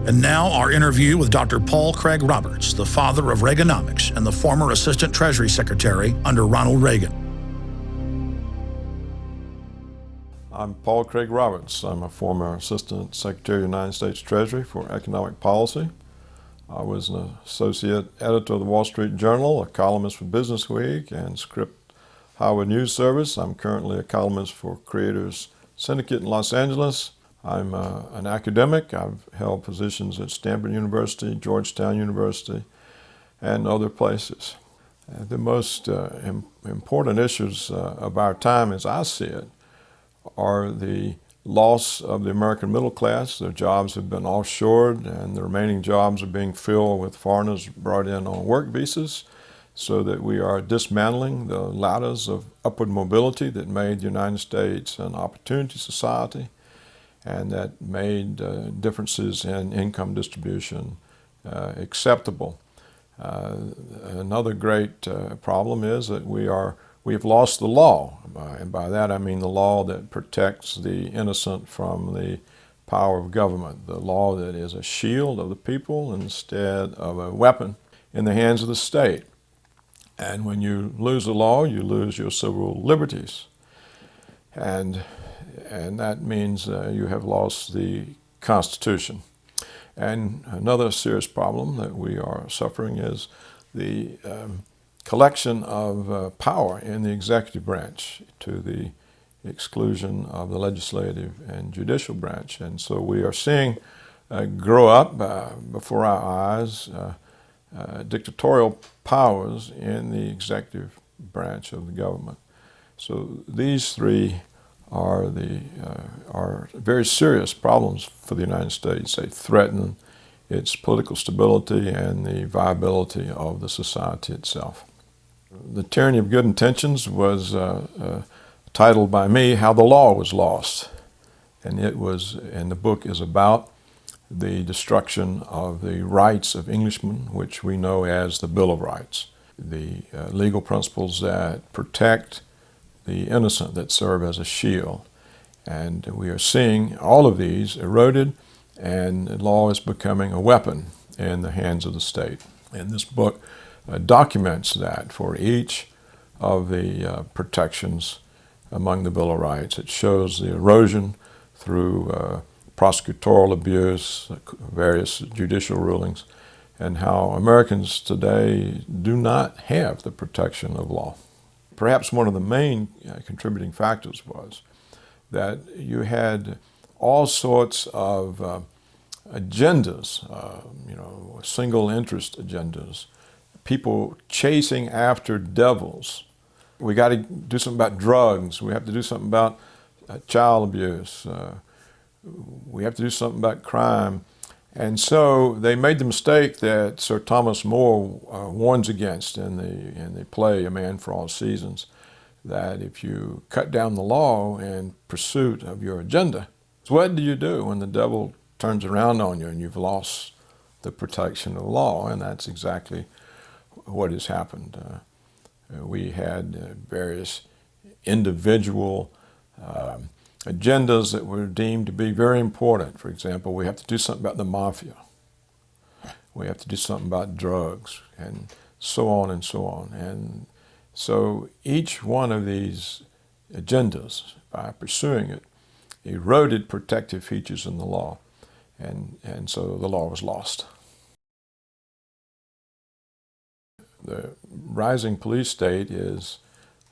And now our interview with Dr. Paul Craig Roberts, the father of Reaganomics and the former Assistant Treasury Secretary under Ronald Reagan. I'm Paul Craig Roberts. I'm a former Assistant Secretary of the United States Treasury for Economic Policy. I was an associate editor of the Wall Street Journal, a columnist for Business Week and Scripps Howard News Service. I'm currently a columnist for Creators Syndicate in Los Angeles. I'm an academic. I've held positions at Stanford University, Georgetown University, and other places. The most important issues of our time, as I see it, are the loss of the American middle class. Their jobs have been offshored, and the remaining jobs are being filled with foreigners brought in on work visas, so that we are dismantling the ladders of upward mobility that made the United States an opportunity society and that made differences in income distribution acceptable. Another great problem is that we have lost the law, and by that I mean the law that protects the innocent from the power of government, the law that is a shield of the people instead of a weapon in the hands of the state. And when you lose the law, you lose your civil liberties. And that means you have lost the Constitution. And another serious problem that we are suffering is the collection of power in the executive branch to the exclusion of the legislative and judicial branch. And so we are seeing grow up before our eyes dictatorial powers in the executive branch of the government. So these three are very serious problems for the United States. They threaten its political stability and the viability of the society itself. The Tyranny of Good Intentions was titled by me, How the Law Was Lost. And the book is about the destruction of the rights of Englishmen, which we know as the Bill of Rights, the legal principles that protect the innocent, that serve as a shield. And we are seeing all of these eroded, and the law is becoming a weapon in the hands of the state. And this book documents that for each of the protections among the Bill of Rights. It shows the erosion through prosecutorial abuse, various judicial rulings, and how Americans today do not have the protection of law. Perhaps one of the main contributing factors was that you had all sorts of agendas, single interest agendas, people chasing after devils. We got to do something about drugs. We have to do something about child abuse. We have to do something about crime. And so they made the mistake that Sir Thomas More warns against in the play A Man for All Seasons, that if you cut down the law in pursuit of your agenda, what do you do when the devil turns around on you and you've lost the protection of the law? And that's exactly what has happened. We had various individual agendas that were deemed to be very important. For example, we have to do something about the mafia. We have to do something about drugs, and so on and so on. And so each one of these agendas, by pursuing it, eroded protective features in the law, and so the law was lost. The rising police state is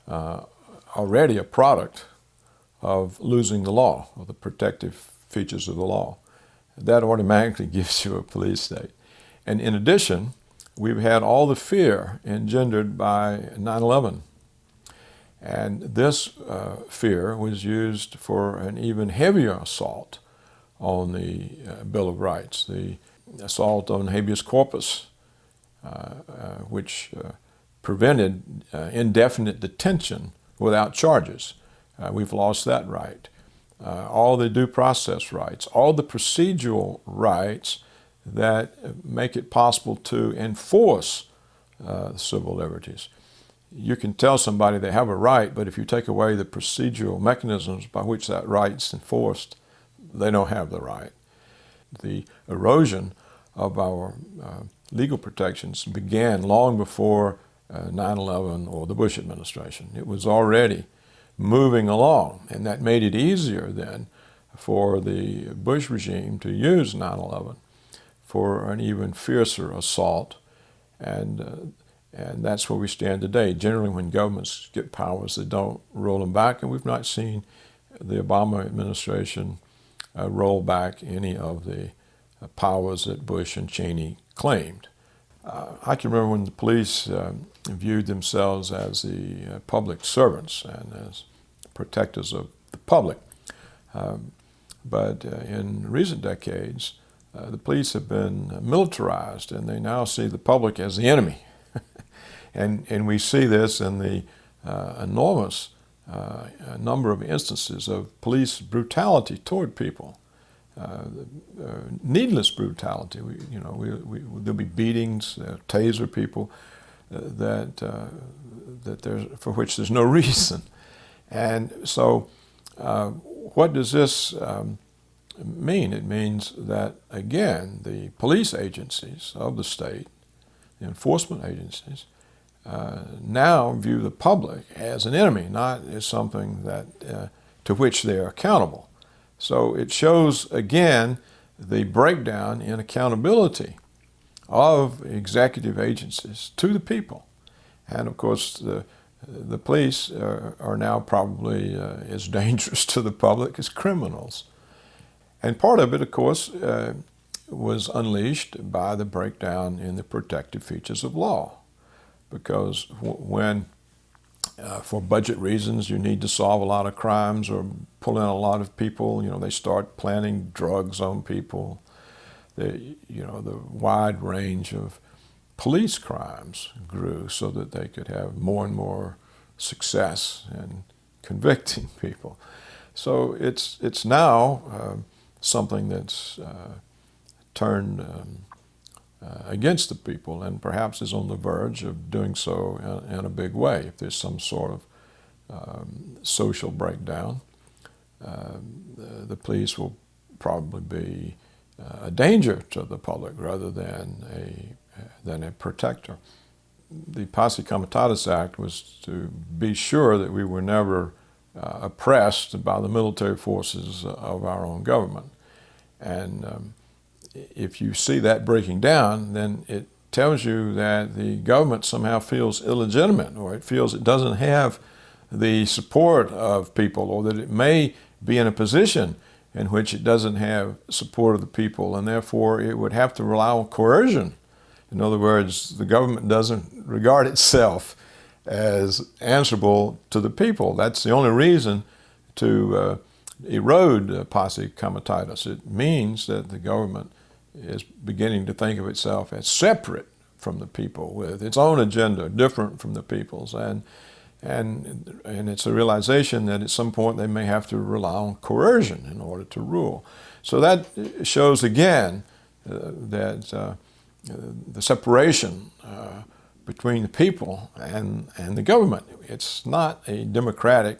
already a product of losing the law, or the protective features of the law. That automatically gives you a police state. And in addition, we've had all the fear engendered by 9/11. And this fear was used for an even heavier assault on the Bill of Rights, the assault on habeas corpus, which prevented indefinite detention without charges. We've lost that right. All the due process rights, all the procedural rights that make it possible to enforce civil liberties. You can tell somebody they have a right, but if you take away the procedural mechanisms by which that right's enforced, they don't have the right. the erosion of our legal protections began long before 9/11 or the Bush administration. It was already moving along, and that made it easier then for the Bush regime to use 9/11 for an even fiercer assault, and that's where we stand today. Generally, when governments get powers, they don't roll them back, and we've not seen the Obama administration roll back any of the powers that Bush and Cheney claimed. I can remember when the police viewed themselves as the public servants and as protectors of the public. But in recent decades, the police have been militarized, and they now see the public as the enemy. And we see this in the enormous number of instances of police brutality toward people. Needless brutality. There'll be beatings, taser people for which there's no reason. And so, what does this mean? It means that, again, the police agencies of the state, the enforcement agencies, now view the public as an enemy, not as something that to which they are accountable. So it shows, again, the breakdown in accountability of executive agencies to the people. And of course, the police are now probably as dangerous to the public as criminals. And part of it, of course, was unleashed by the breakdown in the protective features of law. Because when for budget reasons, you need to solve a lot of crimes or pull in a lot of people. They start planting drugs on people. The wide range of police crimes grew so that they could have more and more success in convicting people. So it's now something that's turned against the people, and perhaps is on the verge of doing so in a big way. If there's some sort of social breakdown, the police will probably be a danger to the public rather than a protector. The Posse Comitatus Act was to be sure that we were never oppressed by the military forces of our own government. And if you see that breaking down, then it tells you that the government somehow feels illegitimate, or it feels it doesn't have the support of people, or that it may be in a position in which it doesn't have support of the people, and therefore it would have to rely on coercion. In other words, the government doesn't regard itself as answerable to the people. That's the only reason to erode Posse Comitatus. It means that the government is beginning to think of itself as separate from the people, with its own agenda, different from the people's, and it's a realization that at some point they may have to rely on coercion in order to rule. So that shows again that the separation between the people and the government. It's not a democratic.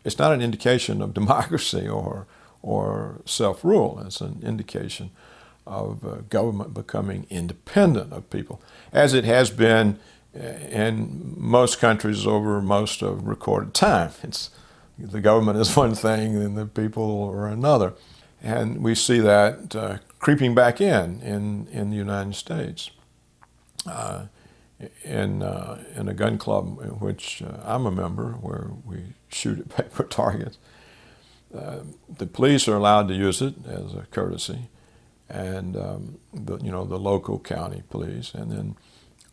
It's not an indication of democracy or self-rule. It's an indication of government becoming independent of people, as it has been in most countries over most of recorded time. The government is one thing and the people are another. And we see that creeping back in the United States. In a gun club in which I'm a member, where we shoot at paper targets, the police are allowed to use it as a courtesy, and the local county police, and then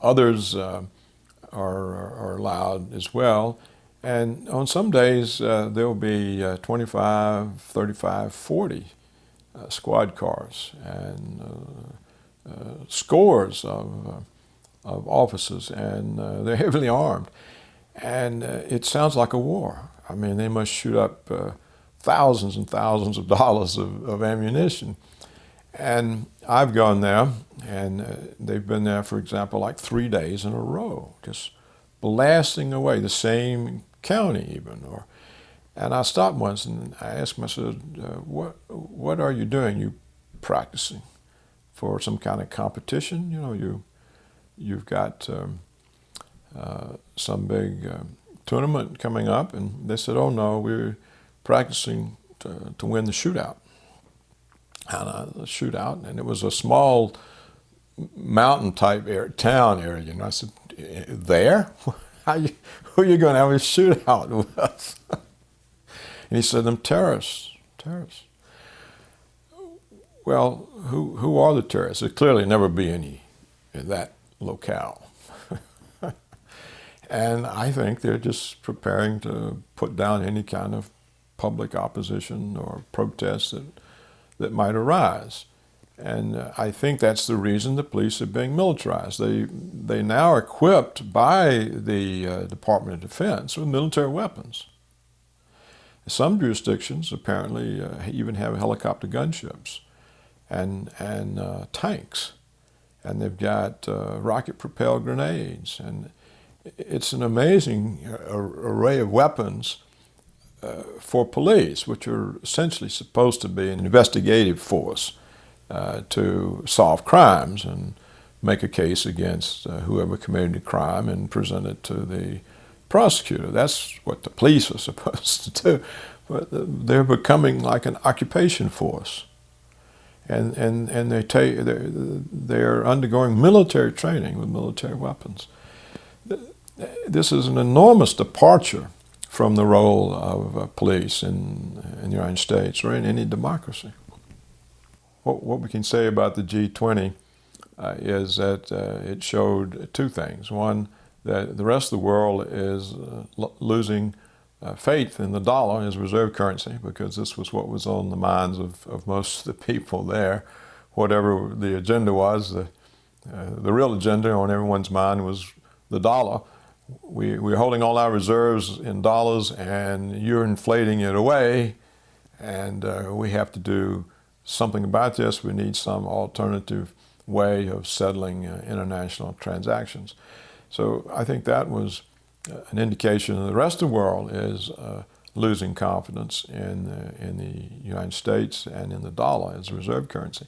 others are allowed as well. And on some days there'll be 25, 35, 40 squad cars and scores of officers, and they're heavily armed. And it sounds like a war. I mean, they must shoot up thousands and thousands of dollars of ammunition. And I've gone there, and they've been there, for example, like 3 days in a row, just blasting away the same county even. And I stopped once and I asked myself, what are you doing? You practicing for some kind of competition. You know, you've got some big tournament coming up, and they said, "Oh no, we're practicing to win the shootout." And the shootout, and it was a small mountain type town area. And I said, "There? Who are you going to have a shootout with?" And he said, "Them terrorists. Well, who are the terrorists? There'd clearly never be any in that locale. And I think they're just preparing to put down any kind of public opposition or protest that might arise. And I think that's the reason the police are being militarized. They now are equipped by the Department of Defense with military weapons. Some jurisdictions apparently even have helicopter gunships and tanks, and they've got rocket-propelled grenades, and it's an amazing array of weapons for police, which are essentially supposed to be an investigative force to solve crimes and make a case against whoever committed a crime and present it to the prosecutor. That's what the police are supposed to do. But they're becoming like an occupation force. And they're undergoing military training with military weapons. This is an enormous departure from the role of police in the United States or in any democracy. What we can say about the G20 is that it showed two things. One, that the rest of the world is losing faith in the dollar as reserve currency, because this was what was on the minds of most of the people there. Whatever the agenda was, the real agenda on everyone's mind was the dollar. We're holding all our reserves in dollars, and you're inflating it away, and we have to do something about this. We need some alternative way of settling international transactions. So I think that was an indication that the rest of the world is losing confidence in the United States and in the dollar as a reserve currency.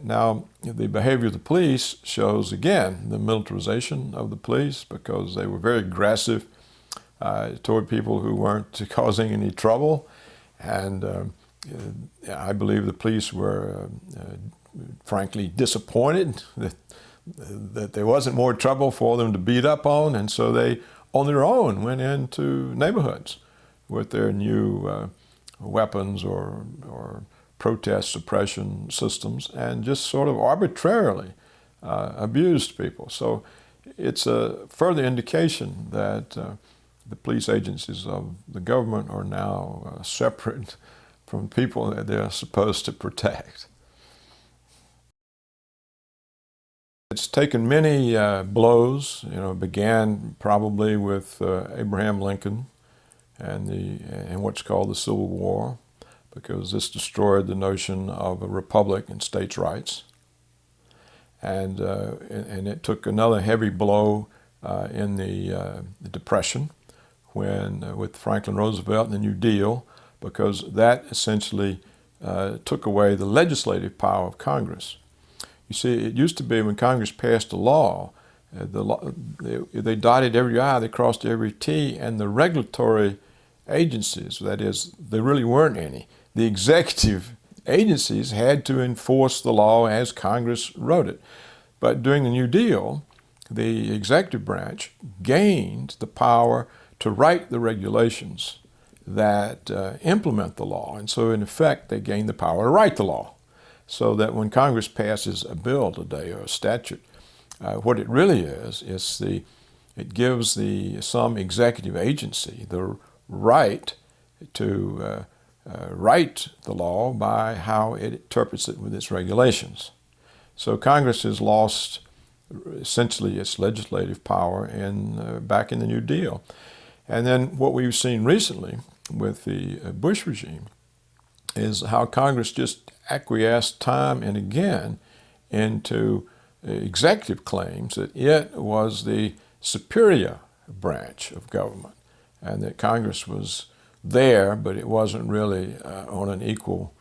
Now, the behavior of the police shows, again, the militarization of the police, because they were very aggressive toward people who weren't causing any trouble. And I believe the police were, frankly, disappointed that there wasn't more trouble for them to beat up on, and so they, on their own, went into neighborhoods with their new weapons or protest suppression systems, and just sort of arbitrarily abused people. So it's a further indication that the police agencies of the government are now separate from people that they're supposed to protect. It's taken many blows. You know, it began probably with Abraham Lincoln and what's called the Civil War, because this destroyed the notion of a republic and states' rights. And it took another heavy blow in the Depression, when with Franklin Roosevelt and the New Deal, because that essentially took away the legislative power of Congress. You see, it used to be when Congress passed a law, they dotted every I, they crossed every T, and the regulatory agencies, that is, there really weren't any. The executive agencies had to enforce the law as Congress wrote it. But during the New Deal, the executive branch gained the power to write the regulations that implement the law. And so, in effect, they gained the power to write the law. So that when Congress passes a bill today or a statute, what it really is it gives some executive agency the right to write the law by how it interprets it with its regulations. So Congress has lost essentially its legislative power back in the New Deal. And then what we've seen recently with the Bush regime is how Congress just acquiesced time and again into executive claims that it was the superior branch of government, and that Congress was there, but it wasn't really on an equal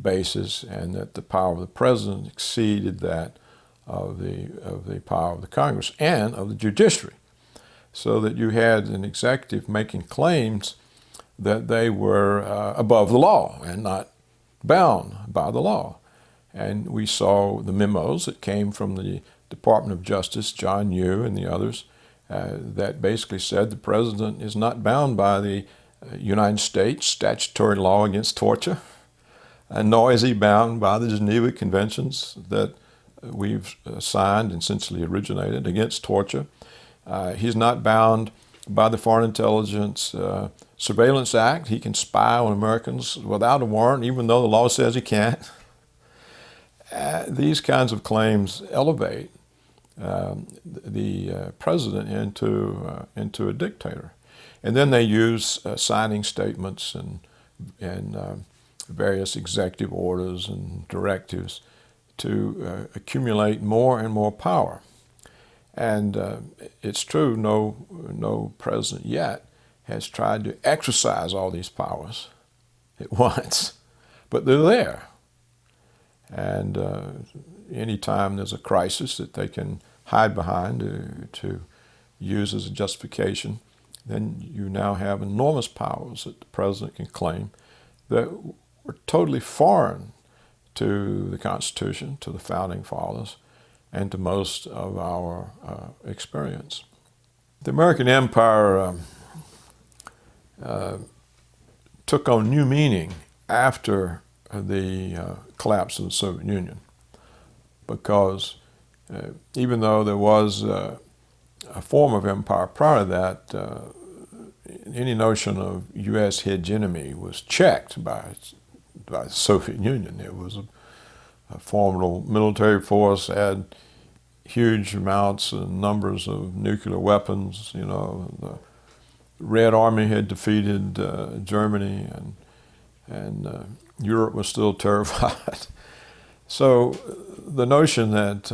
basis, and that the power of the president exceeded that of the power of the Congress and of the judiciary, so that you had an executive making claims that they were above the law and not bound by the law. And we saw the memos that came from the Department of Justice, John Yoo and the others, that basically said the president is not bound by the United States statutory law against torture, and nor is he bound by the Geneva Conventions that we've signed and essentially originated against torture. He's not bound by the Foreign Intelligence Surveillance Act. He can spy on Americans without a warrant, even though the law says he can't. These kinds of claims elevate the president into a dictator. And then they use signing statements and various executive orders and directives to accumulate more and more power. And it's true, no president yet has tried to exercise all these powers at once, but they're there. And anytime there's a crisis that they can hide behind to use as a justification, then you now have enormous powers that the president can claim that were totally foreign to the Constitution, to the Founding Fathers, and to most of our experience. The American Empire took on new meaning after the collapse of the Soviet Union, because even though there was a form of empire prior to that, any notion of U.S. hegemony was checked by the Soviet Union. It was a formidable military force, had huge amounts and numbers of nuclear weapons. You know, the Red Army had defeated Germany, and Europe was still terrified. So the notion that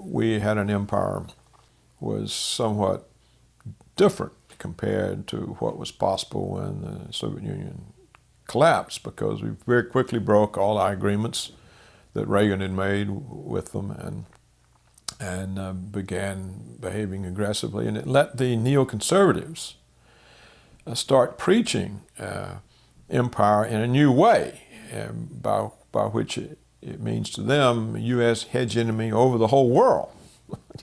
we had an empire was somewhat different compared to what was possible when the Soviet Union collapsed, because we very quickly broke all our agreements that Reagan had made with them and began behaving aggressively. And it let the neoconservatives start preaching empire in a new way, by which it means to them U.S. hegemony over the whole world.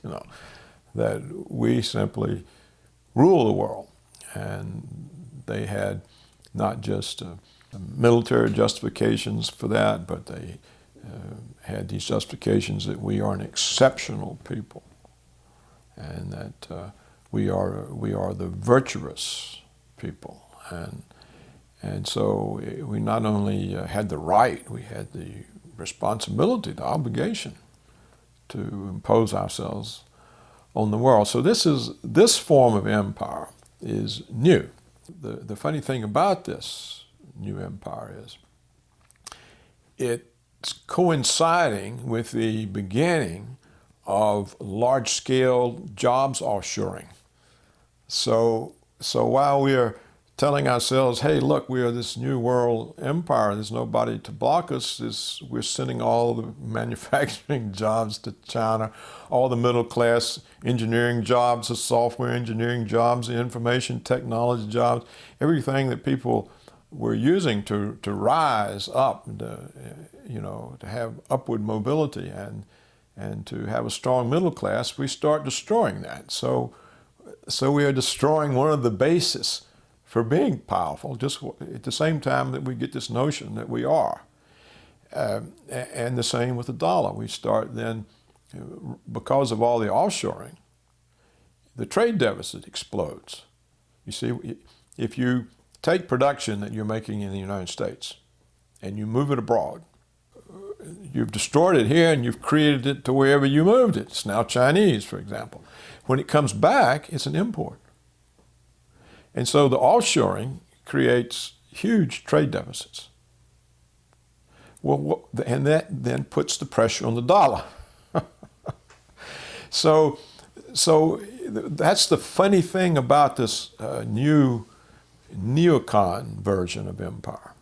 You know, that we simply rule the world. And they had not just military justifications for that, but they had these justifications that we are an exceptional people, and that we are the virtuous people. And so we not only had the right, we had the responsibility, the obligation to impose ourselves on the world. So this form of empire is new. The funny thing about this new empire is it's coinciding with the beginning of large-scale jobs offshoring. So while we are telling ourselves, hey, look, we are this new world empire, there's nobody to block us, we're sending all the manufacturing jobs to China, all the middle-class engineering jobs, the software engineering jobs, the information technology jobs, everything that people were using to rise up, to have upward mobility and to have a strong middle class, we start destroying that. So we are destroying one of the bases for being powerful, just at the same time that we get this notion that we are. And the same with the dollar. We start then, because of all the offshoring, the trade deficit explodes. You see, if you take production that you're making in the United States and you move it abroad, you've destroyed it here and you've created it to wherever you moved it. It's now Chinese, for example. When it comes back, it's an import. And so the offshoring creates huge trade deficits. Well, and that then puts the pressure on the dollar. So that's the funny thing about this new neocon version of empire,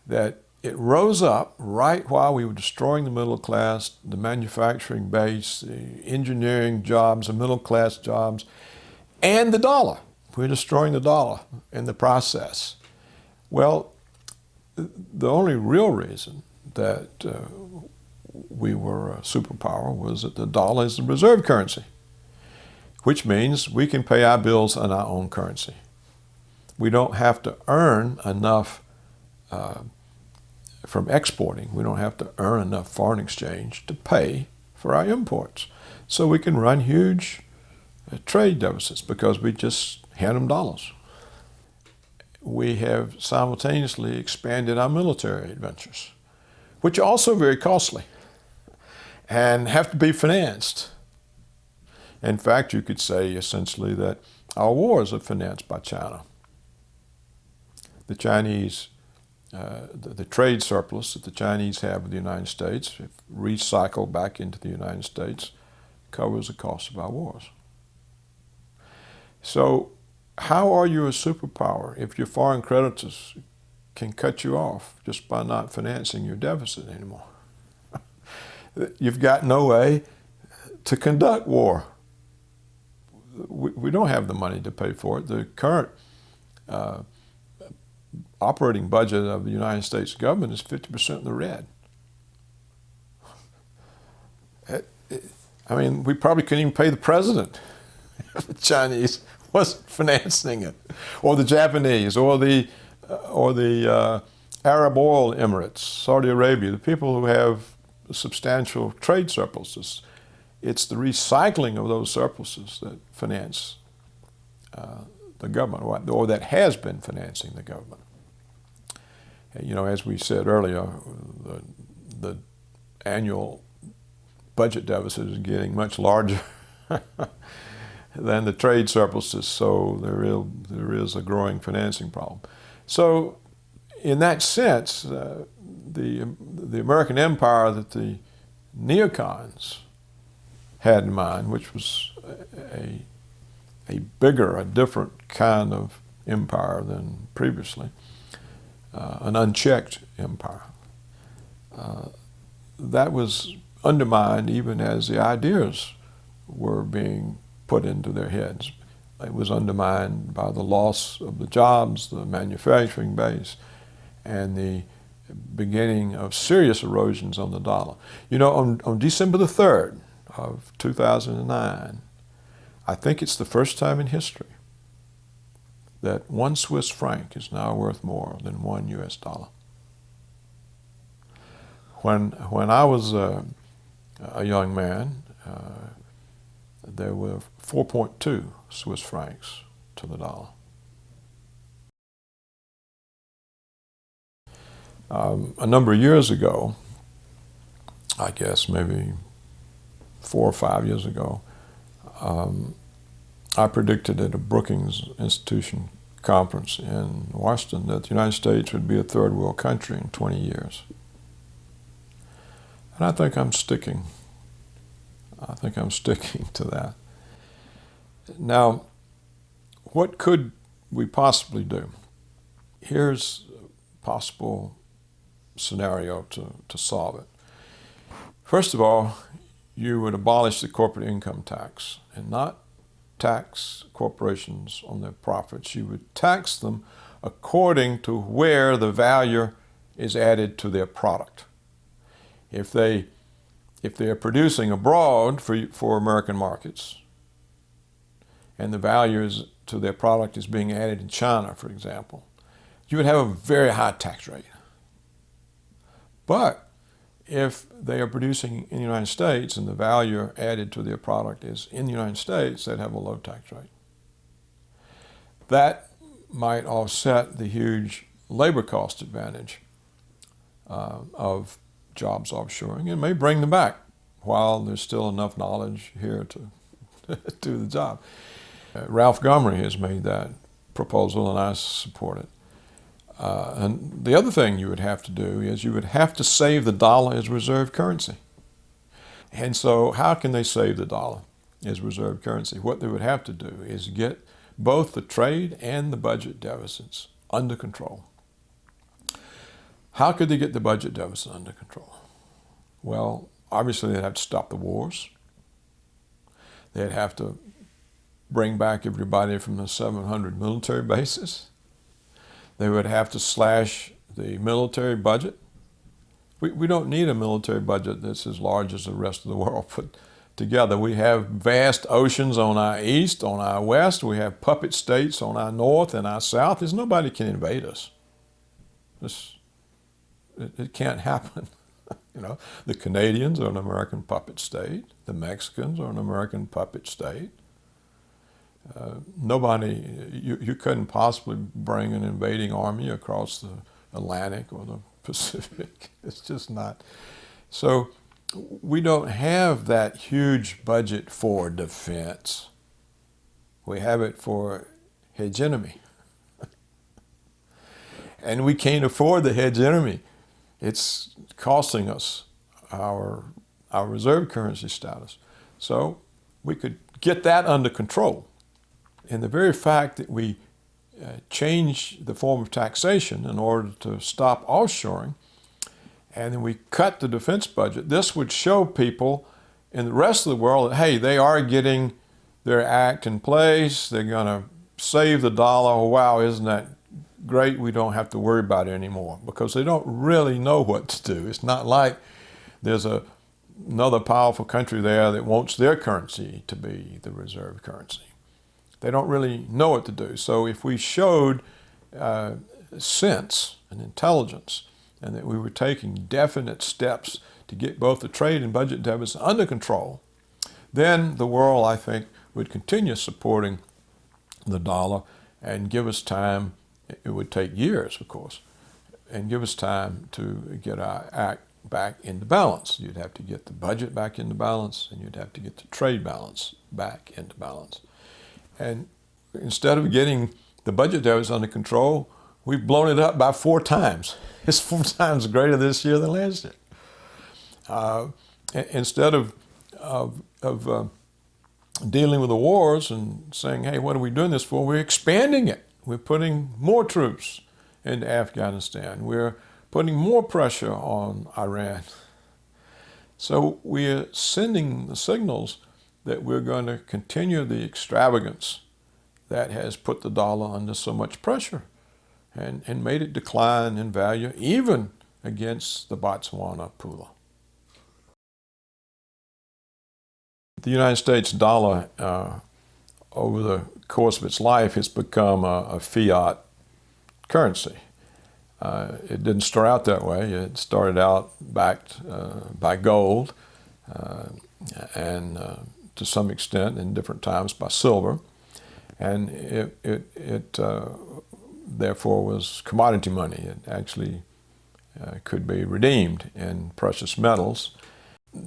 that it rose up right while we were destroying the middle class, the manufacturing base, the engineering jobs, the middle class jobs, and the dollar. We're destroying the dollar in the process. Well, the only real reason that we were a superpower was that the dollar is the reserve currency, which means we can pay our bills in our own currency. We don't have to earn enough from exporting. We don't have to earn enough foreign exchange to pay for our imports. So we can run huge trade deficits because we just hand them dollars. We have simultaneously expanded our military adventures, which are also very costly and have to be financed. In fact, you could say essentially that our wars are financed by China. The Chinese, the trade surplus that the Chinese have with the United States, if recycled back into the United States, covers the cost of our wars. So how are you a superpower if your foreign creditors can cut you off just by not financing your deficit anymore? You've got no way to conduct war. We don't have the money to pay for it. The current operating budget of the United States government is 50% in the red. I mean, we probably couldn't even pay the president if the Chinese wasn't financing it, or the Japanese, or the Arab oil Emirates, Saudi Arabia, the people who have substantial trade surpluses. It's the recycling of those surpluses that finance the government, or that has been financing the government. You know, as we said earlier, the annual budget deficit is getting much larger than the trade surpluses, so there is a growing financing problem. So in that sense, the American empire that the neocons had in mind, which was a bigger, a different kind of empire than previously, an unchecked empire, that was undermined even as the ideas were being put into their heads. It was undermined by the loss of the jobs, the manufacturing base, and the beginning of serious erosions on the dollar. You know, on December the 3rd of 2009, I think it's the first time in history that 1 Swiss franc is now worth more than 1 US dollar. When I was a young man, there were 4.2 Swiss francs to the dollar. A number of years ago, I guess maybe 4 or 5 years ago, I predicted at a Brookings Institution conference in Washington that the United States would be a third world country in 20 years. And I think I'm sticking to that. Now, what could we possibly do? Here's a possible scenario to solve it. First of all, you would abolish the corporate income tax and not tax corporations on their profits. You would tax them according to where the value is added to their product. If they are producing abroad for American markets, and the value to their product is being added in China, for example, you would have a very high tax rate. But if they are producing in the United States and the value added to their product is in the United States, they'd have a low tax rate. That might offset the huge labor cost advantage of jobs offshoring, and may bring them back while there's still enough knowledge here to do the job. Ralph Gomory has made that proposal, and I support it. And the other thing you would have to do is you would have to save the dollar as reserve currency. And so how can they save the dollar as reserve currency? What they would have to do is get both the trade and the budget deficits under control. How could they get the budget deficit under control? Well, obviously they'd have to stop the wars. They'd have to bring back everybody from the 700 military bases. They would have to slash the military budget. We don't need a military budget that's as large as the rest of the world put together. We have vast oceans on our east, on our west. We have puppet states on our north and our south. There's nobody can invade us. It can't happen. You know, the Canadians are an American puppet state. The Mexicans are an American puppet state. You couldn't possibly bring an invading army across the Atlantic or the Pacific. It's just not. So we don't have that huge budget for defense. We have it for hegemony. And we can't afford the hegemony. It's costing us our reserve currency status. So we could get that under control. And the very fact that we change the form of taxation in order to stop offshoring, and then we cut the defense budget, this would show people in the rest of the world that, hey, they are getting their act in place. They're going to save the dollar. Oh, wow, isn't that great? We don't have to worry about it anymore, because they don't really know what to do. It's not like there's another powerful country there that wants their currency to be the reserve currency. They don't really know what to do. So if we showed sense and intelligence, and that we were taking definite steps to get both the trade and budget deficit under control, then the world, I think, would continue supporting the dollar and give us time. It would take years, of course, and give us time to get our act back into balance. You'd have to get the budget back into balance, and you'd have to get the trade balance back into balance. And instead of getting the budget deficit under control, we've blown it up by 4 times. It's 4 times greater this year than last year. Instead of dealing with the wars and saying, hey, what are we doing this for? We're expanding it. We're putting more troops into Afghanistan. We're putting more pressure on Iran. So we're sending the signals that we're going to continue the extravagance that has put the dollar under so much pressure and made it decline in value, even against the Botswana pula. The United States dollar, over the course of its life, has become a fiat currency. It didn't start out that way. It started out backed by gold and to some extent in different times by silver. And it therefore was commodity money. It actually could be redeemed in precious metals.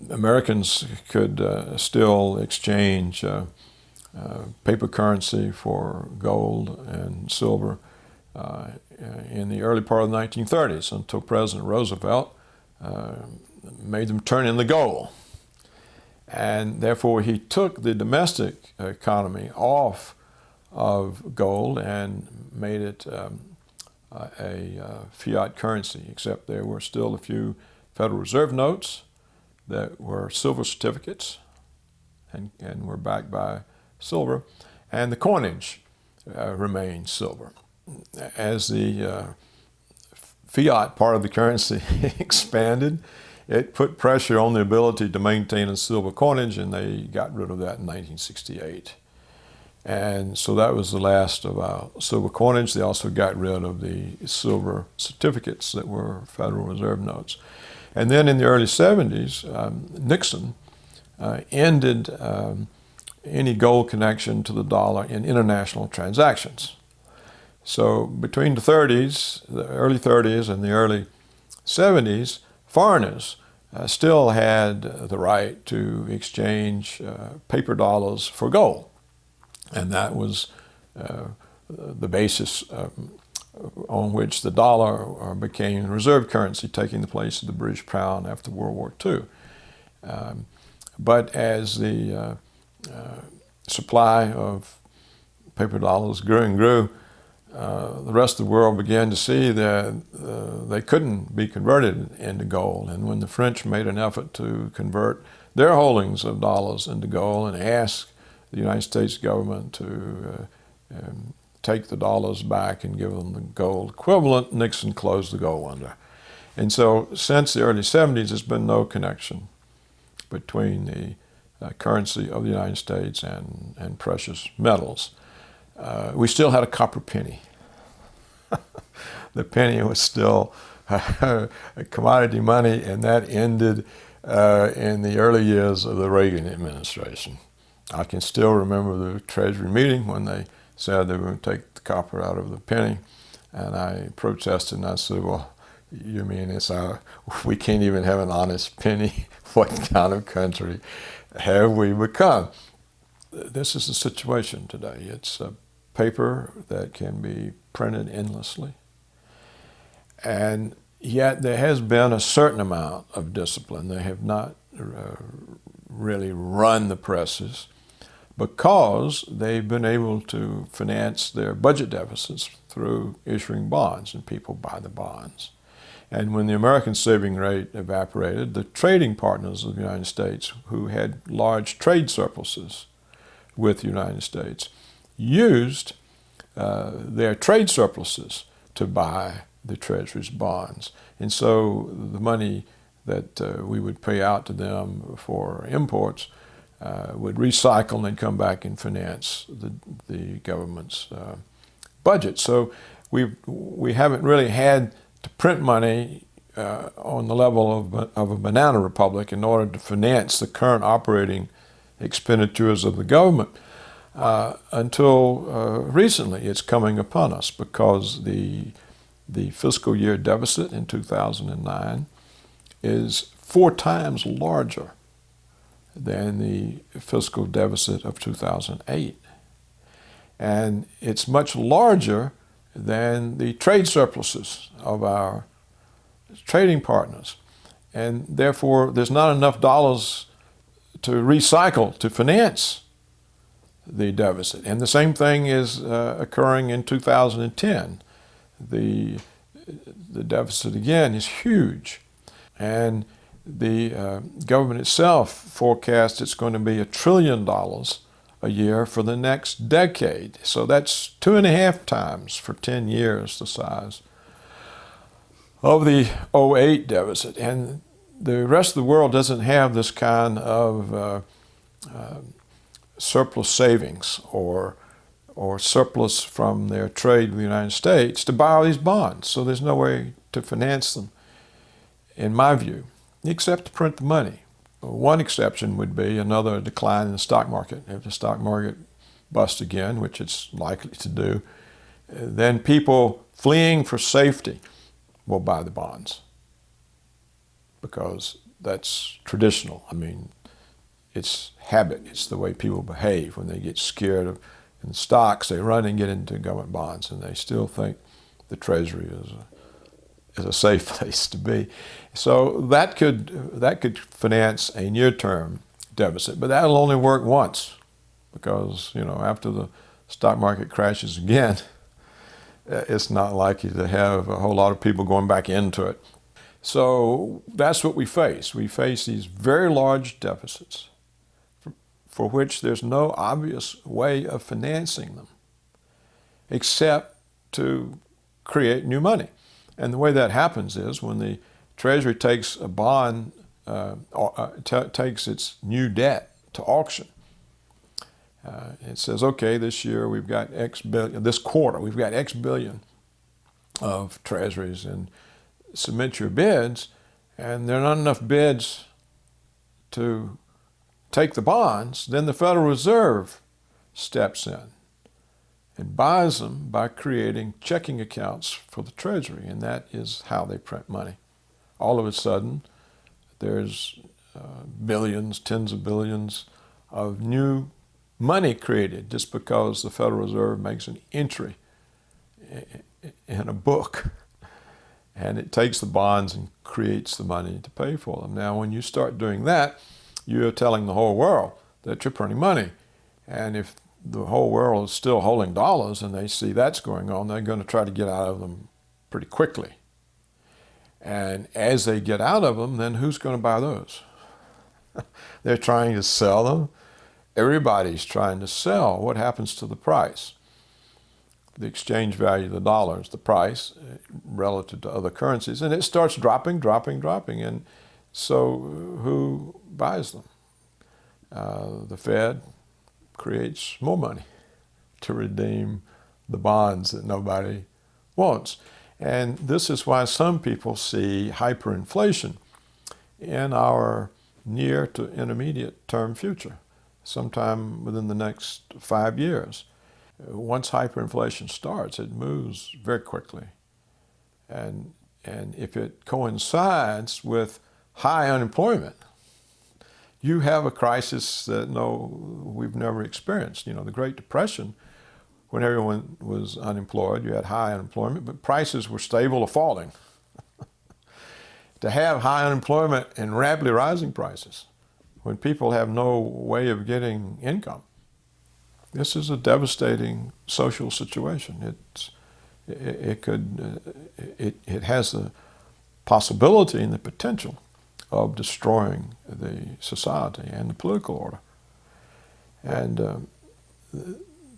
Americans could still exchange paper currency for gold and silver in the early part of the 1930s, until President Roosevelt made them turn in the gold. And therefore he took the domestic economy off of gold and made it a fiat currency, except there were still a few Federal Reserve notes that were silver certificates and were backed by silver, and the coinage remained silver. As the fiat part of the currency expanded, it put pressure on the ability to maintain a silver coinage, and they got rid of that in 1968. And so that was the last of our silver coinage. They also got rid of the silver certificates that were Federal Reserve notes. And then in the early 70s, Nixon ended any gold connection to the dollar in international transactions. So between the early 30s and the early 70s, foreigners still had the right to exchange paper dollars for gold. And that was the basis on which the dollar became reserve currency, taking the place of the British pound after World War II. But as the supply of paper dollars grew and grew, the rest of the world began to see that they couldn't be converted into gold. And when the French made an effort to convert their holdings of dollars into gold and asked the United States government to take the dollars back and give them the gold equivalent, Nixon closed the gold window. And so since the early 70s, there's been no connection between the currency of the United States and precious metals. We still had a copper penny. The penny was still a commodity money, and that ended in the early years of the Reagan administration. I can still remember the Treasury meeting when they said they were going to take the copper out of the penny, and I protested and I said, well, you mean we can't even have an honest penny? What kind of country have we become? This is the situation today. It's a paper that can be printed endlessly. And yet there has been a certain amount of discipline. They have not really run the presses because they've been able to finance their budget deficits through issuing bonds, and people buy the bonds. And when the American saving rate evaporated, the trading partners of the United States, who had large trade surpluses with the United States, used their trade surpluses to buy the Treasury's bonds. And so the money that we would pay out to them for imports would recycle and then come back and finance the government's budget. So we haven't really had to print money on the level of a banana republic in order to finance the current operating expenditures of the government until recently. It's coming upon us because the fiscal year deficit in 2009 is 4 times larger than the fiscal deficit of 2008. And it's much larger than the trade surpluses of our trading partners. And therefore, there's not enough dollars to recycle to finance the deficit. And the same thing is occurring in 2010. The deficit, again, is huge. And the government itself forecasts it's going to be $1 trillion a year for the next decade. So that's 2.5 times for 10 years the size of the 2008 deficit. And the rest of the world doesn't have this kind of surplus savings or surplus from their trade with the United States to buy all these bonds. So there's no way to finance them, in my view, except to print the money. One exception would be another decline in the stock market. If the stock market busts again, which it's likely to do, then people fleeing for safety will buy the bonds because that's traditional. I mean, it's habit. It's the way people behave. When they get scared of in stocks, they run and get into government bonds, and they still think the Treasury is a safe place to be. So that could finance a near-term deficit, but that'll only work once because, after the stock market crashes again, it's not likely to have a whole lot of people going back into it. So that's what we face. We face these very large deficits for which there's no obvious way of financing them except to create new money. And the way that happens is when the Treasury takes a bond, takes its new debt to auction. It says, okay, this year we've got X billion, this quarter we've got X billion of Treasuries, and submit your bids, and there are not enough bids to take the bonds, then the Federal Reserve steps in and buys them by creating checking accounts for the Treasury, and that is how they print money. All of a sudden, there's billions, tens of billions of new money created just because the Federal Reserve makes an entry in a book, and it takes the bonds and creates the money to pay for them. Now, when you start doing that, you're telling the whole world that you're printing money. And if the whole world is still holding dollars and they see that's going on, they're going to try to get out of them pretty quickly. And as they get out of them, then who's going to buy those? They're trying to sell them. Everybody's trying to sell. What happens to the price? The exchange value of the dollar is the price relative to other currencies, and it starts dropping. And so who buys them? The Fed creates more money to redeem the bonds that nobody wants. And this is why some people see hyperinflation in our near to intermediate term future, sometime within the next 5 years. Once hyperinflation starts, it moves very quickly. And if it coincides with high unemployment, you have a crisis that we've never experienced. You know, the Great Depression, when everyone was unemployed, you had high unemployment, but prices were stable or falling. To have high unemployment and rapidly rising prices, when people have no way of getting income, this is a devastating social situation. It has the possibility and the potential of destroying the society and the political order. And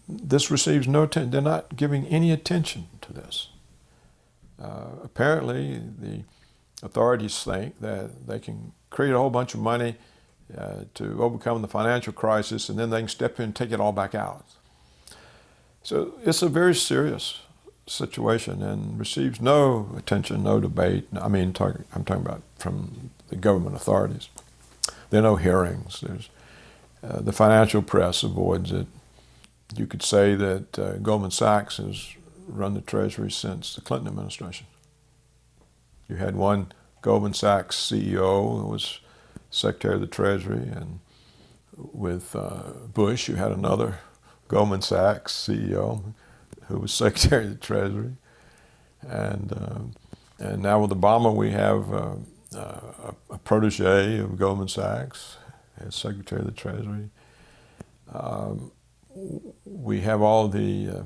this receives no attention. They're not giving any attention to this. Apparently, the authorities think that they can create a whole bunch of money to overcome the financial crisis, and then they can step in and take it all back out. So it's a very serious situation and receives no attention, no debate. I mean, I'm talking about from the government authorities. There are no hearings. There's the financial press avoids it. You could say that Goldman Sachs has run the Treasury since the Clinton administration. You had one Goldman Sachs CEO who was Secretary of the Treasury, and with Bush, you had another Goldman Sachs CEO who was Secretary of the Treasury, and now with Obama, we have a protege of Goldman Sachs as Secretary of the Treasury. We have all the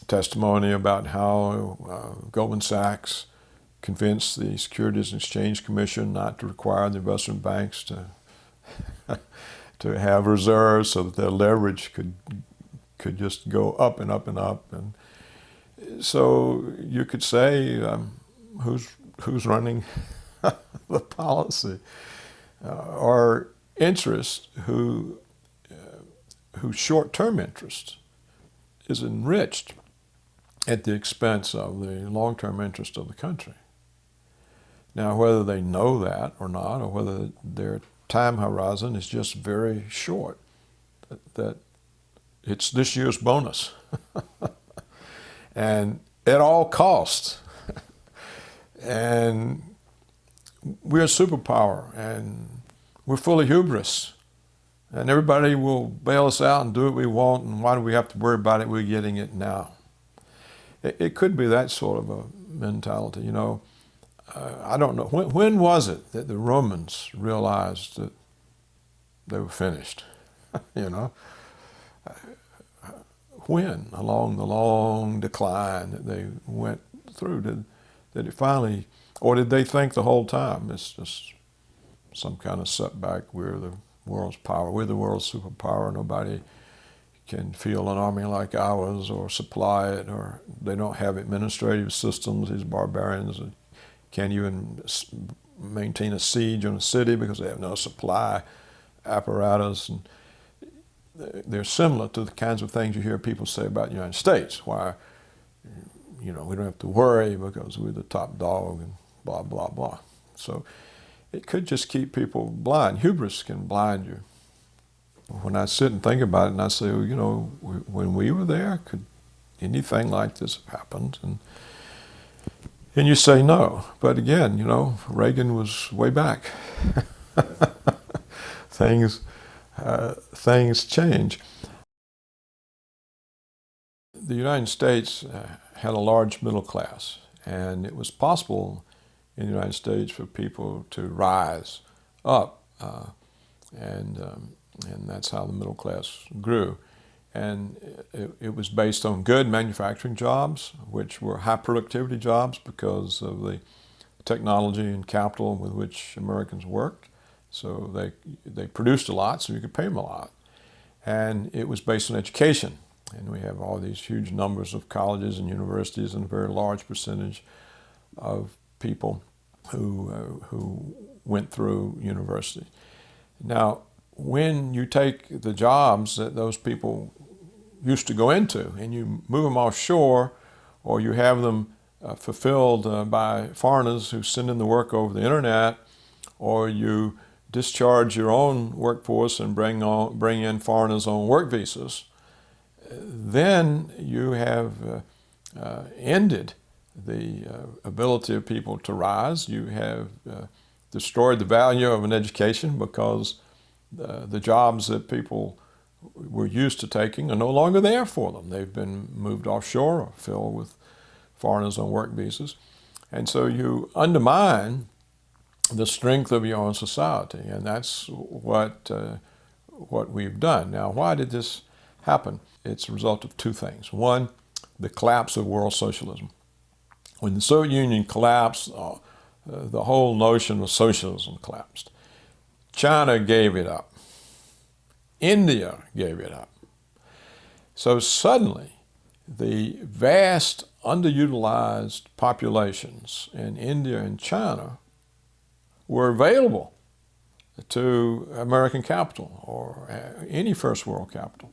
testimony about how Goldman Sachs convinced the Securities and Exchange Commission not to require the investment banks to have reserves so that their leverage could just go up and up and up. And so you could say, who's running the policy? Or interests whose short-term interest is enriched at the expense of the long-term interest of the country. Now, whether they know that or not, or whether their time horizon is just very short, that it's this year's bonus, and at all costs. And we're a superpower, and we're full of hubris, and everybody will bail us out and do what we want, and why do we have to worry about it? We're getting it now. It could be that sort of a mentality, you know. I don't know. When was it that the Romans realized that they were finished? You know? When, along the long decline that they went through, did it finally, or did they think the whole time it's just some kind of setback? We're the world's power. We're the world's superpower. Nobody can field an army like ours or supply it, or they don't have administrative systems. These barbarians can't even maintain a siege on a city because they have no supply apparatus. And they're similar to the kinds of things you hear people say about the United States, why, you know, we don't have to worry because we're the top dog and blah, blah, blah. So it could just keep people blind. Hubris can blind you. When I sit and think about it and I say, well, you know, when we were there, could anything like this have happened? And you say no. But again, you know, Reagan was way back. Things change. The United States had a large middle class, and it was possible in the United States for people to rise up and And that's how the middle class grew. And it was based on good manufacturing jobs, which were high productivity jobs because of the technology and capital with which Americans worked. So they produced a lot, so you could pay them a lot. And it was based on education. And we have all these huge numbers of colleges and universities and a very large percentage of people who went through university. Now, when you take the jobs that those people used to go into and you move them offshore, or you have them fulfilled by foreigners who send in the work over the internet, or you discharge your own workforce and bring in foreigners on work visas, then you have ended the ability of people to rise. You have destroyed the value of an education because the jobs that people were used to taking are no longer there for them. They've been moved offshore or filled with foreigners on work visas. And so you undermine the strength of your own society, and that's what we've done. Now, why did this happen? It's a result of two things. One, the collapse of world socialism. When the Soviet Union collapsed, the whole notion of socialism collapsed. China gave it up. India gave it up. So suddenly, the vast underutilized populations in India and China were available to American capital or any first world capital.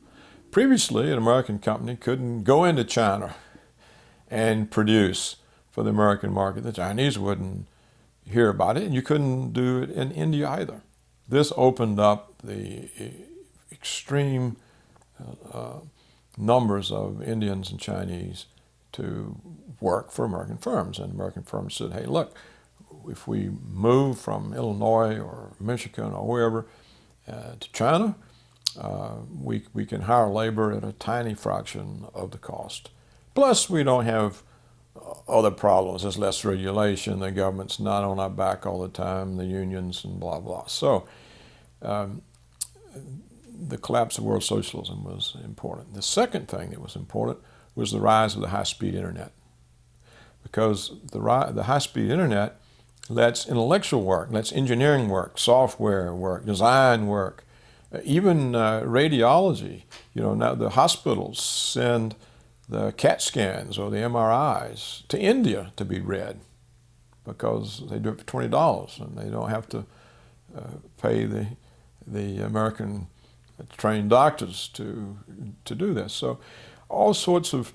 Previously, an American company couldn't go into China and produce for the American market. The Chinese wouldn't hear about it, and you couldn't do it in India either. This opened up the extreme numbers of Indians and Chinese to work for American firms. And American firms said, hey, look, if we move from Illinois or Michigan or wherever to China, we can hire labor at a tiny fraction of the cost. Plus, we don't have other problems. There's less regulation. The government's not on our back all the time, the unions and blah, blah. So the collapse of world socialism was important. The second thing that was important was the rise of the high-speed internet. Because the high-speed internet lets intellectual work, lets engineering work, software work, design work, even radiology. You know, now the hospitals send the CAT scans or the MRIs to India to be read because they do it for $20 and they don't have to pay the American trained doctors to do this. So all sorts of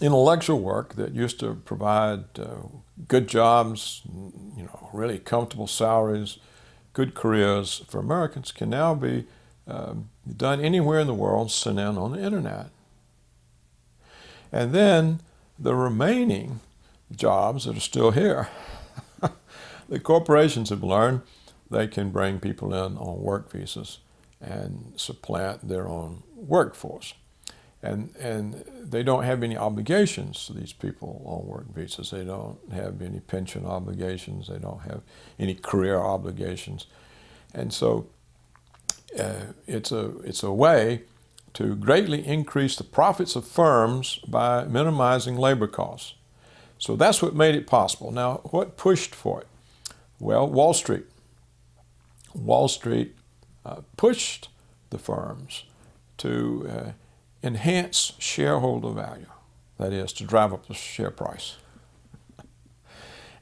intellectual work that used to provide good jobs, you know, really comfortable salaries, good careers for Americans can now be done anywhere in the world, sent in on the internet. And then the remaining jobs that are still here, the corporations have learned they can bring people in on work visas and supplant their own workforce. And they don't have any obligations to these people on work visas. They don't have any pension obligations. They don't have any career obligations. And so it's a way to greatly increase the profits of firms by minimizing labor costs. So that's what made it possible. Now, what pushed for it? Well, Wall Street. Wall Street pushed the firms to enhance shareholder value, that is, to drive up the share price.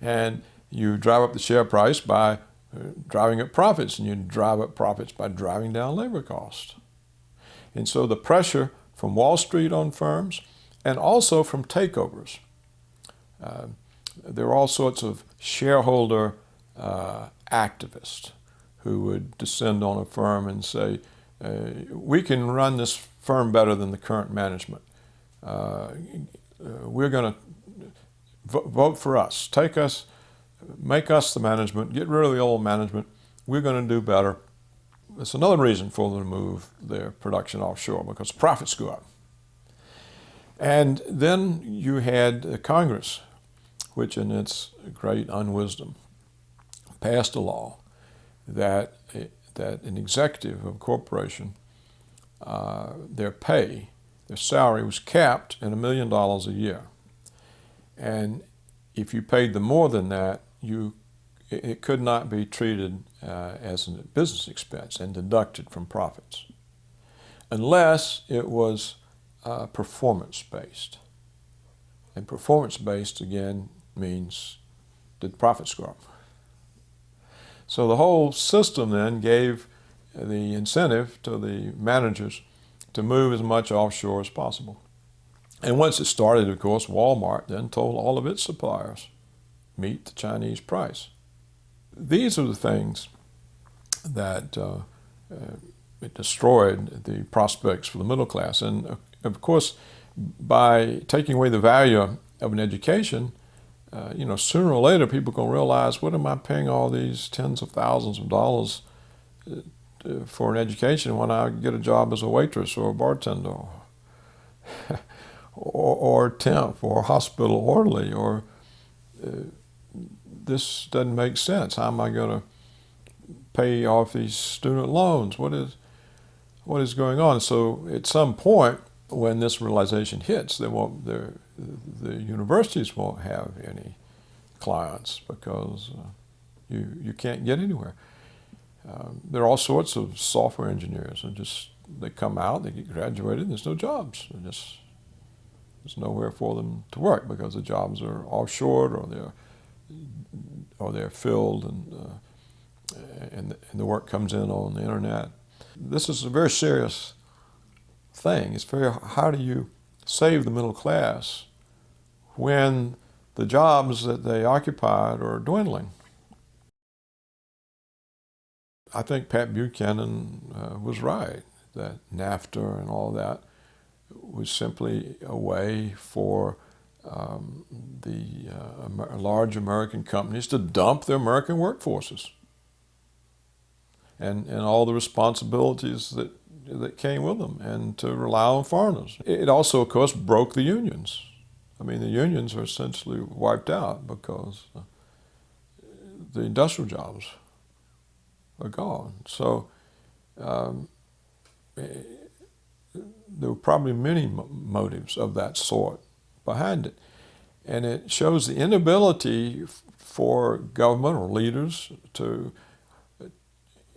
And you drive up the share price by driving up profits, and you drive up profits by driving down labor costs. And so the pressure from Wall Street on firms and also from takeovers. There are all sorts of shareholder activists who would descend on a firm and say, we can run this firm better than the current management. We're going to vote for us. Take us, make us the management, get rid of the old management. We're going to do better. It's another reason for them to move their production offshore, because profits go up. And then you had Congress, which in its great unwisdom passed a law that that an executive of a corporation, their pay, their salary was capped at $1 million a year. And if you paid them more than that, it could not be treated as a business expense and deducted from profits, unless it was performance-based. And performance-based, again, means did profits go up? So the whole system then gave the incentive to the managers to move as much offshore as possible. And once it started, of course, Walmart then told all of its suppliers, meet the Chinese price. These are the things that it destroyed the prospects for the middle class. And of course, by taking away the value of an education, sooner or later people are going to realize, what am I paying all these tens of thousands of dollars for an education when I get a job as a waitress or a bartender or a temp or a hospital orderly, or this doesn't make sense. How am I going to pay off these student loans? What is going on? So at some point, when this realization hits, the universities won't have any clients because you can't get anywhere. There are all sorts of software engineers, and they come out, they get graduated, and there's no jobs. There's nowhere for them to work because the jobs are offshored or they're filled, and the work comes in on the internet. This is a very serious thing. How do you save the middle class when the jobs that they occupied are dwindling? I think Pat Buchanan was right, that NAFTA and all that was simply a way for the large American companies to dump their American workforces and all the responsibilities that came with them, and to rely on foreigners. It also, of course, broke the unions. I mean, the unions are essentially wiped out because the industrial jobs are gone. So there were probably many motives of that sort behind it. And it shows the inability for government or leaders to,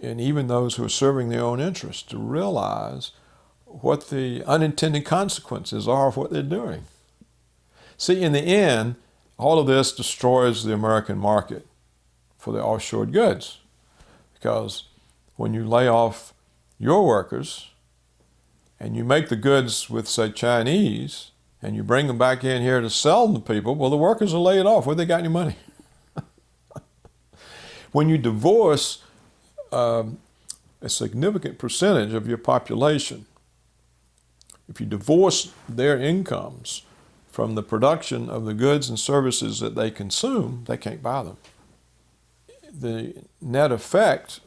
and even those who are serving their own interests, to realize what the unintended consequences are of what they're doing. See, in the end, all of this destroys the American market for the offshore goods, because when you lay off your workers and you make the goods with, say, Chinese, and you bring them back in here to sell them to people, well, the workers are laid off. Where they got any money? When you divorce a significant percentage of your population, if you divorce their incomes from the production of the goods and services that they consume, they can't buy them. The net effect,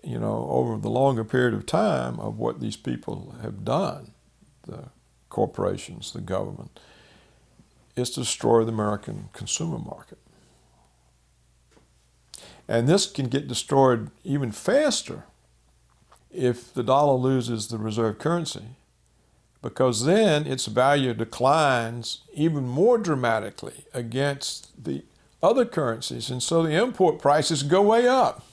over the longer period of time of what these people have done, the corporations, the government, is to destroy the American consumer market. And this can get destroyed even faster if the dollar loses the reserve currency, because then its value declines even more dramatically against the other currencies, and so the import prices go way up.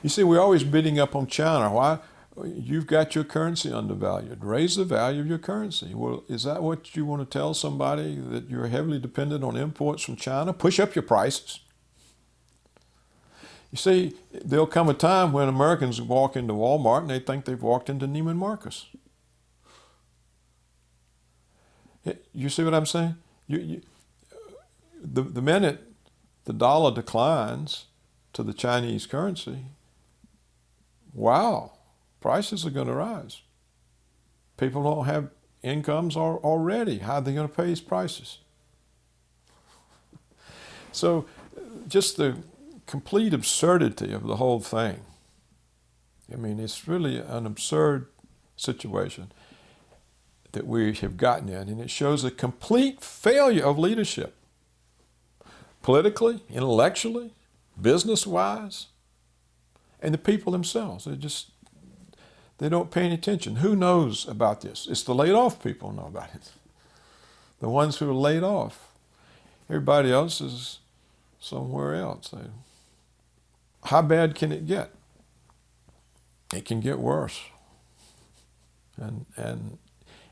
You see, we're always beating up on China. Why? You've got your currency undervalued. Raise the value of your currency. Well, is that what you want to tell somebody, that you're heavily dependent on imports from China? Push up your prices. You see, there'll come a time when Americans walk into Walmart and they think they've walked into Neiman Marcus. You see what I'm saying? The minute the dollar declines to the Chinese currency, wow, prices are going to rise. People don't have incomes already. How are they going to pay these prices? So just the complete absurdity of the whole thing. I mean, it's really an absurd situation that we have gotten in, and it shows a complete failure of leadership, politically, intellectually, business-wise. And the people themselves, they don't pay any attention. Who knows about this? It's the laid off people who know about it. The ones who are laid off. Everybody else is somewhere else. How bad can it get? It can get worse. And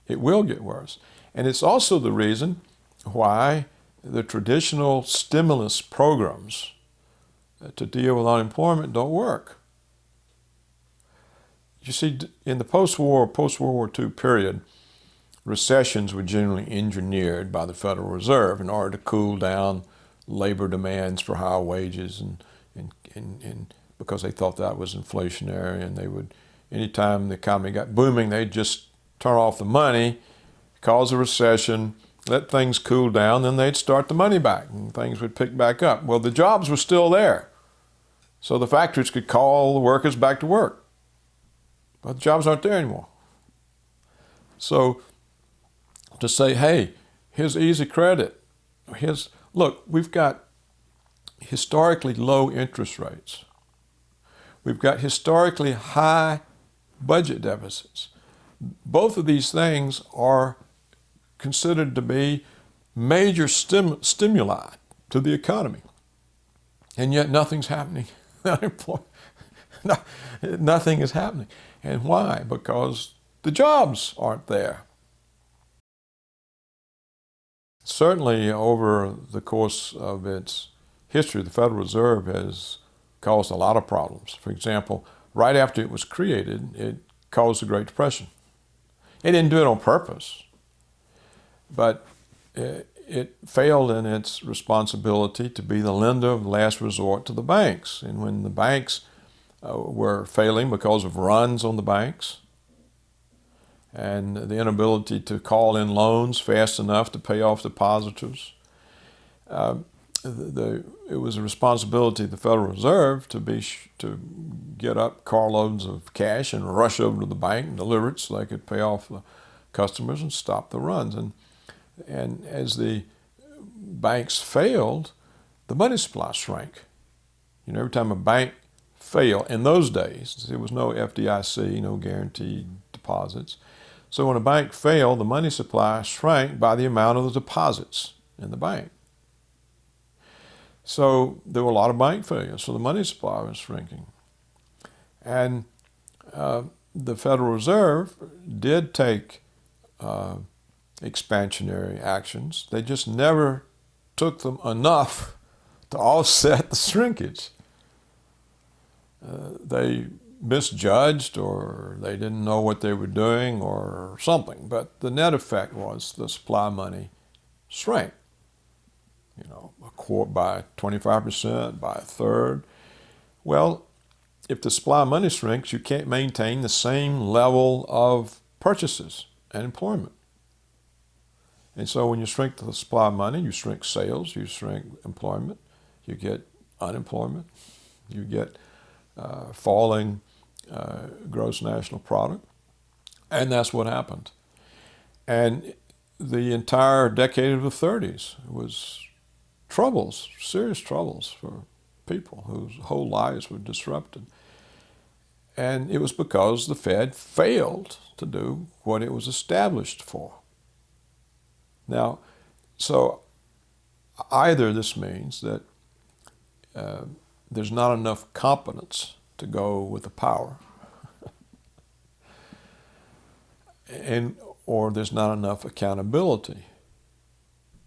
it will get worse. And it's also the reason why the traditional stimulus programs to deal with unemployment don't work. You see, in the post-World War II period, recessions were generally engineered by the Federal Reserve in order to cool down labor demands for higher wages, and because they thought that was inflationary, and they would, anytime the economy got booming, they'd just turn off the money, cause a recession, let things cool down, then they'd start the money back and things would pick back up. Well, the jobs were still there, so the factories could call the workers back to work. But the jobs aren't there anymore. So to say, hey, here's easy credit, look, we've got historically low interest rates. We've got historically high budget deficits. Both of these things are considered to be major stimuli to the economy. And yet nothing's happening. Nothing is happening. And why? Because the jobs aren't there. Certainly over the course of its history, the Federal Reserve has caused a lot of problems. For example, right after it was created, it caused the Great Depression. It didn't do it on purpose, but it failed in its responsibility to be the lender of last resort to the banks. And when the banks were failing because of runs on the banks and the inability to call in loans fast enough to pay off depositors, it was a responsibility of the Federal Reserve to get up carloads of cash and rush over to the bank and deliver it so they could pay off the customers and stop the runs. And as the banks failed, the money supply shrank. You know, every time a bank failed, in those days, there was no FDIC, no guaranteed deposits. So when a bank failed, the money supply shrank by the amount of the deposits in the bank. So there were a lot of bank failures, so the money supply was shrinking. And the Federal Reserve did take expansionary actions. They just never took them enough to offset the shrinkage. They misjudged, or they didn't know what they were doing, or something. But the net effect was the supply money shrank. You know, by 25%, by a third. Well, if the supply of money shrinks, you can't maintain the same level of purchases and employment. And so when you shrink the supply of money, you shrink sales, you shrink employment, you get unemployment, you get falling gross national product. And that's what happened. And the entire decade of the 30s was troubles, serious troubles for people whose whole lives were disrupted. And it was because the Fed failed to do what it was established for. Now, so either this means that there's not enough competence to go with the power, or there's not enough accountability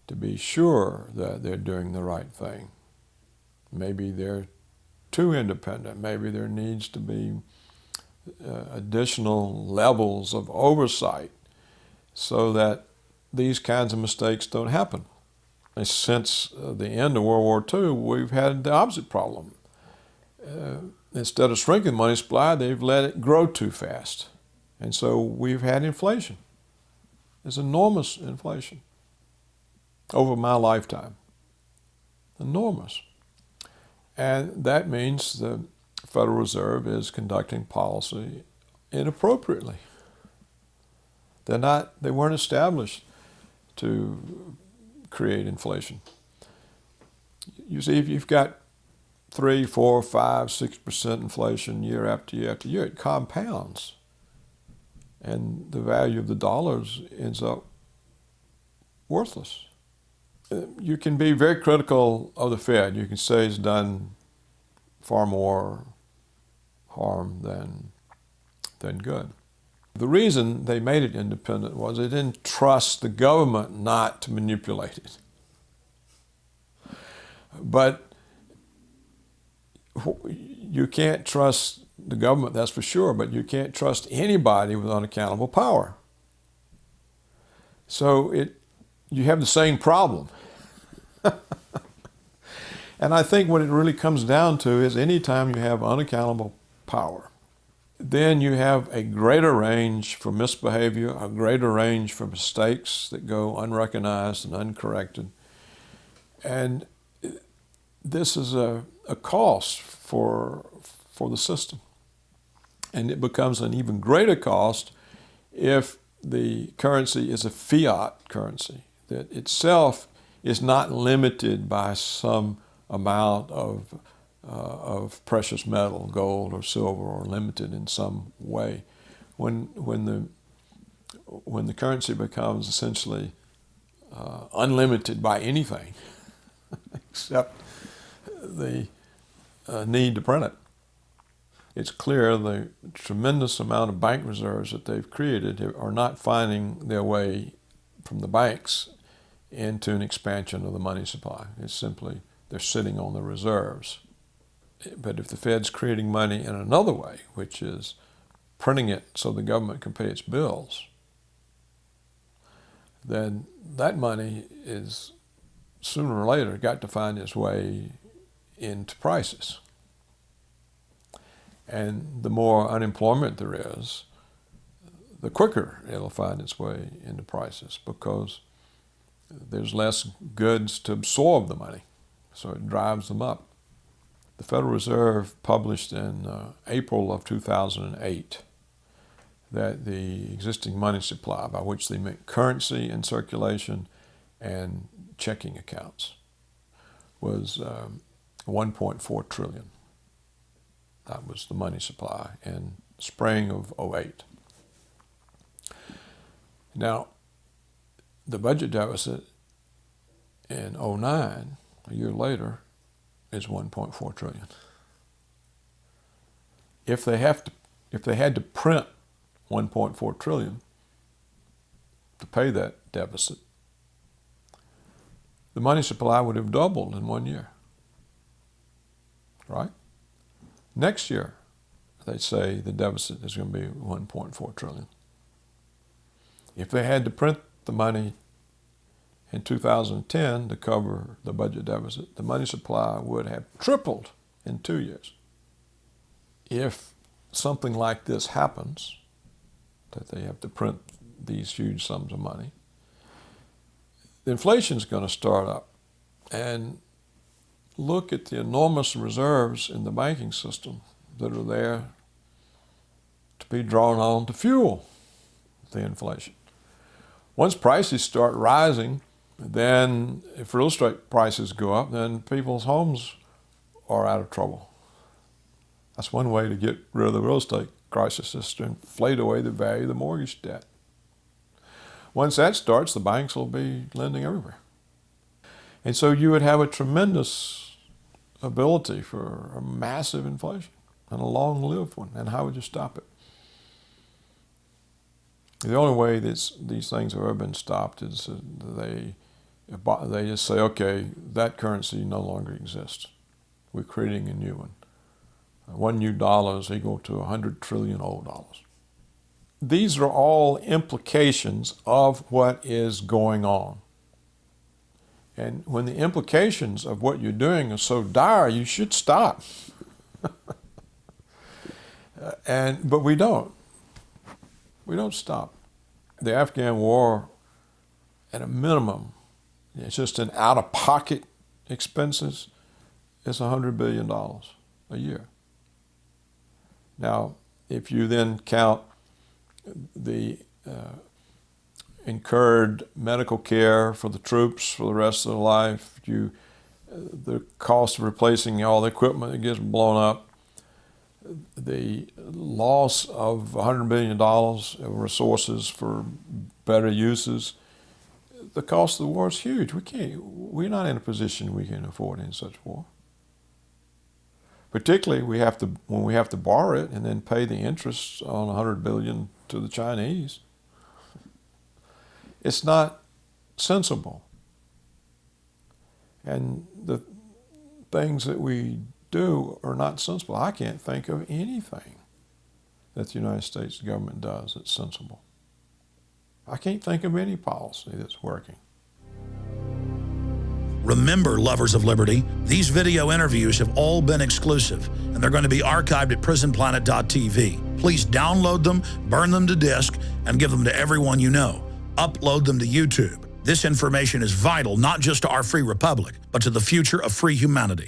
to be sure that they're doing the right thing. Maybe they're too independent. Maybe there needs to be additional levels of oversight so that these kinds of mistakes don't happen. And since the end of World War II, we've had the opposite problem. Instead of shrinking the money supply, they've let it grow too fast. And so we've had inflation. There's enormous inflation over my lifetime. Enormous. And that means the Federal Reserve is conducting policy inappropriately. They weren't established to create inflation. You see, if you've got 3, 4, 5, 6% inflation year after year after year. It compounds. And the value of the dollars ends up worthless. You can be very critical of the Fed. You can say it's done far more harm than good. The reason they made it independent was they didn't trust the government not to manipulate it. But you can't trust the government, that's for sure, but you can't trust anybody with unaccountable power. So you have the same problem. And I think what it really comes down to is anytime you have unaccountable power, then you have a greater range for misbehavior, a greater range for mistakes that go unrecognized and uncorrected. And this is a cost for the system. And it becomes an even greater cost if the currency is a fiat currency that itself is not limited by some amount of precious metal, gold or silver, or limited in some way. When the currency becomes essentially unlimited by anything except the need to print it, it's clear the tremendous amount of bank reserves that they've created are not finding their way from the banks into an expansion of the money supply. It's simply they're sitting on the reserves. But if the Fed's creating money in another way, which is printing it so the government can pay its bills, then that money is sooner or later got to find its way into prices. And the more unemployment there is, the quicker it'll find its way into prices because there's less goods to absorb the money, so it drives them up. The Federal Reserve published in April of 2008 that the existing money supply, by which they meant currency in circulation and checking accounts, was 1.4 trillion. That was the money supply in spring of 2008. Now, the budget deficit in 2009, a year later, is 1.4 trillion. If they had to print 1.4 trillion to pay that deficit, the money supply would have doubled in 1 year, right? Next year, they say the deficit is going to be 1.4 trillion. If they had to print the money in 2010 to cover the budget deficit, the money supply would have tripled in 2 years. If something like this happens, that they have to print these huge sums of money, the inflation is going to start up. And look at the enormous reserves in the banking system that are there to be drawn on to fuel the inflation. Once prices start rising, then if real estate prices go up, then people's homes are out of trouble. That's one way to get rid of the real estate crisis, is to inflate away the value of the mortgage debt. Once that starts, the banks will be lending everywhere. And so you would have a tremendous ability for a massive inflation, and a long-lived one. And how would you stop it? The only way these things have ever been stopped is they just say, okay, that currency no longer exists. We're creating a new one. One new dollar is equal to 100 trillion old dollars. These are all implications of what is going on. And when the implications of what you're doing are so dire, you should stop. But we don't. We don't stop. The Afghan war, at a minimum, it's just in out-of-pocket expenses, it's $100 billion a year. Now, if you then count the incurred medical care for the troops for the rest of their life, you the cost of replacing all the equipment that gets blown up, the loss of $100 billion of resources for better uses. The cost of the war is huge. We're not in a position we can afford any such war. Particularly, when we have to borrow it and then pay the interest on $100 billion to the Chinese. It's not sensible. And the things that we do are not sensible. I can't think of anything that the United States government does that's sensible. I can't think of any policy that's working. Remember, lovers of liberty, these video interviews have all been exclusive, and they're going to be archived at prisonplanet.tv. Please download them, burn them to disk, and give them to everyone you know. Upload them to YouTube. This information is vital not just to our free republic, but to the future of free humanity.